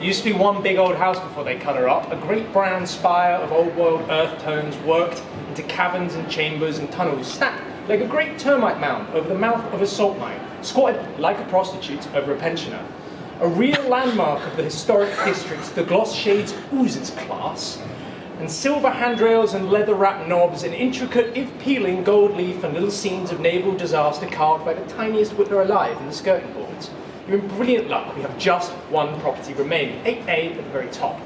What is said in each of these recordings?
Used to be one big old house before they cut her up. A great brown spire of old world earth tones worked into caverns and chambers and tunnels, stacked like a great termite mound over the mouth of a salt mine, squatted like a prostitute over a pensioner. A real landmark of the historic districts, the gloss shades ooze its class, and silver handrails and leather-wrapped knobs, and intricate, if peeling, gold leaf and little scenes of naval disaster carved by the tiniest whittler alive in the skirting boards. You're in brilliant luck. We have just one property remaining, 8A at the very top.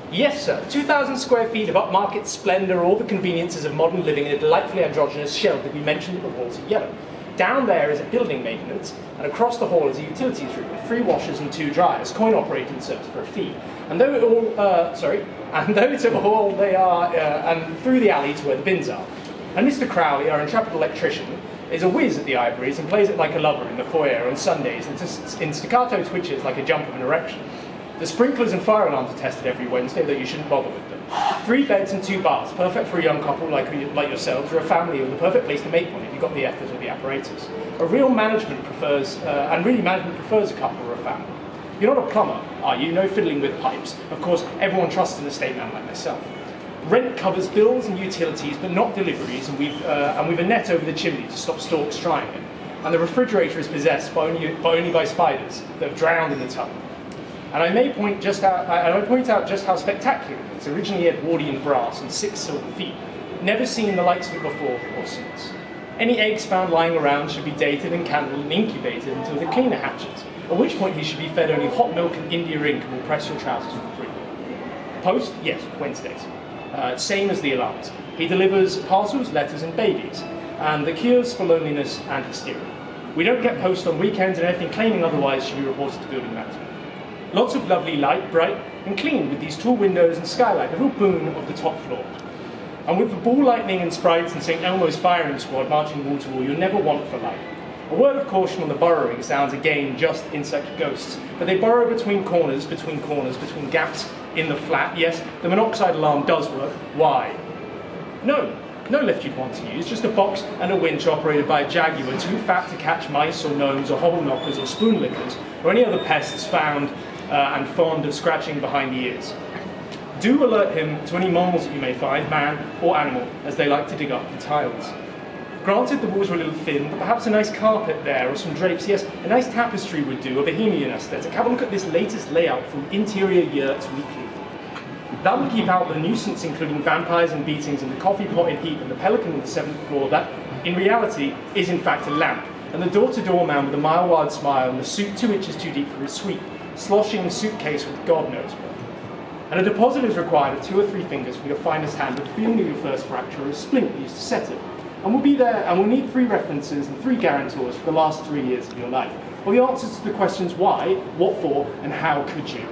Yes, sir, 2,000 square feet of upmarket splendour, all the conveniences of modern living in a delightfully androgynous shell that we mentioned that the walls are yellow. Down there is a building maintenance, and across the hall is a utilities room with 3 washers and 2 dryers, coin-operated service for a fee. And though it's a hall, they are, and through the alley to where the bins are. And Mr. Crowley, our intrepid electrician, is a whiz at the ivories and plays it like a lover in the foyer on Sundays in staccato twitches like a jump of an erection. The sprinklers and fire alarms are tested every Wednesday, though you shouldn't bother with them. 3 beds and 2 baths, perfect for a young couple like yourselves, or a family, or the perfect place to make one if you've got the effort or the apparatus. Management prefers a couple or a family. You're not a plumber, are you? No fiddling with pipes. Of course, everyone trusts an estate man like myself. Rent covers bills and utilities, but not deliveries, and we've a net over the chimney to stop storks trying it. And the refrigerator is possessed only by spiders that have drowned in the tub. And I may point out just how spectacular it is. Originally Edwardian brass and 6 silver feet. Never seen the likes of it before or since. Any eggs found lying around should be dated and candled and incubated until the cleaner hatches, at which point he should be fed only hot milk and India ink and will press your trousers for free. Post? Yes, Wednesdays. Same as the alarms. He delivers parcels, letters and babies, and the cures for loneliness and hysteria. We don't get post on weekends, and anything claiming otherwise should be reported to building management. Lots of lovely light, bright and clean, with these tall windows and skylight, a real boon of the top floor. And with the ball lightning and sprites and St. Elmo's firing squad marching wall to wall, you'll never want for light. A word of caution on the burrowing sounds, again, just insect ghosts, but they burrow between corners, between gaps in the flat. Yes, the monoxide alarm does work. Why? No lift you'd want to use, just a box and a winch operated by a jaguar too fat to catch mice or gnomes or hobble knockers or spoon lickers or any other pests found and fond of scratching behind the ears. Do alert him to any moles that you may find, man or animal, as they like to dig up the tiles. Granted, the walls were a little thin, but perhaps a nice carpet there or some drapes. Yes, a nice tapestry would do, a bohemian aesthetic. Have a look at this latest layout from Interior Yurts Weekly. That would keep out the nuisance, including vampires and beatings and the coffee pot in heat and the pelican on the 7th floor, that, in reality, is in fact a lamp, and the door-to-door man with a mile-wide smile and the suit 2 inches too deep for his suite, sloshing suitcase with God knows what. And a deposit is required of 2 or 3 fingers from your finest hand with the feeling of your first fracture or a splint used to set it. And we'll be there, and we'll need 3 references and 3 guarantors for the last 3 years of your life, or the answers to the questions why, what for, and how could you.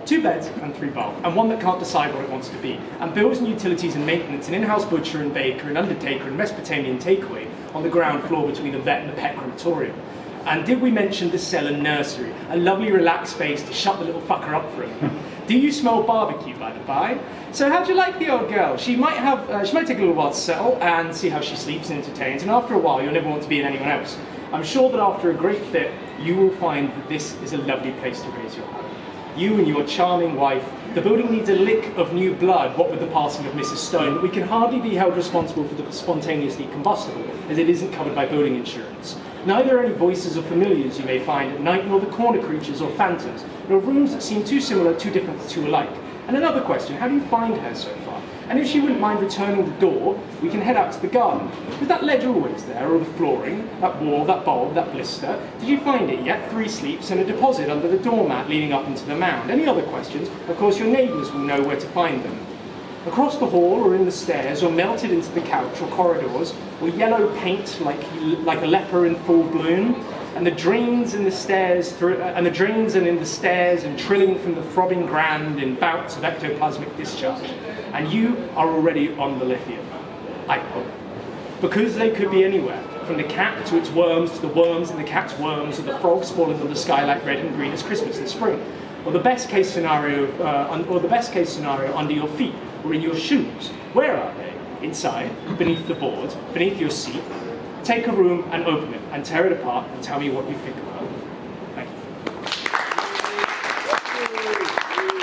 2 beds and 3 baths, and one that can't decide what it wants to be, and bills and utilities and maintenance, an in-house butcher and baker, and undertaker and Mesopotamian takeaway on the ground floor between the vet and the pet crematorium. And did we mention the cellar nursery, a lovely relaxed space to shut the little fucker up for him? Do you smell barbecue, by the by? So how'd you like the old girl? She might take a little while to settle and see how she sleeps and entertains, and after a while you'll never want to be in anyone else. I'm sure that after a great fit, you will find that this is a lovely place to raise your home. You and your charming wife. The building needs a lick of new blood, what with the passing of Mrs. Stone, but we can hardly be held responsible for the spontaneously combustible, as it isn't covered by building insurance. Neither are any voices or familiars you may find at night, nor the corner creatures or phantoms, nor rooms that seem too similar, too different, but too alike. And another question, how do you find her so far? And if she wouldn't mind returning the door, we can head out to the garden. Was that ledge always there, or the flooring, that wall, that bulb, that blister? Did you find it yet? 3 sleeps and a deposit under the doormat leading up into the mound. Any other questions? Of course, your neighbours will know where to find them. Across the hall, or in the stairs, or melted into the couch or corridors, or yellow paint like a leper in full bloom, and the drains in the stairs, and trilling from the throbbing gland in bouts of ectoplasmic discharge. And you are already on the lithium, I hope. Because they could be anywhere, from the cat to its worms, to the worms in the cat's worms, or the frogs falling on the sky like red and green as Christmas in spring. Or the best case scenario under your feet, or in your shoes. Where are they? Inside, beneath the board, beneath your seat. Take a room and open it, and tear it apart, and tell me what you think of it. Thank you. much.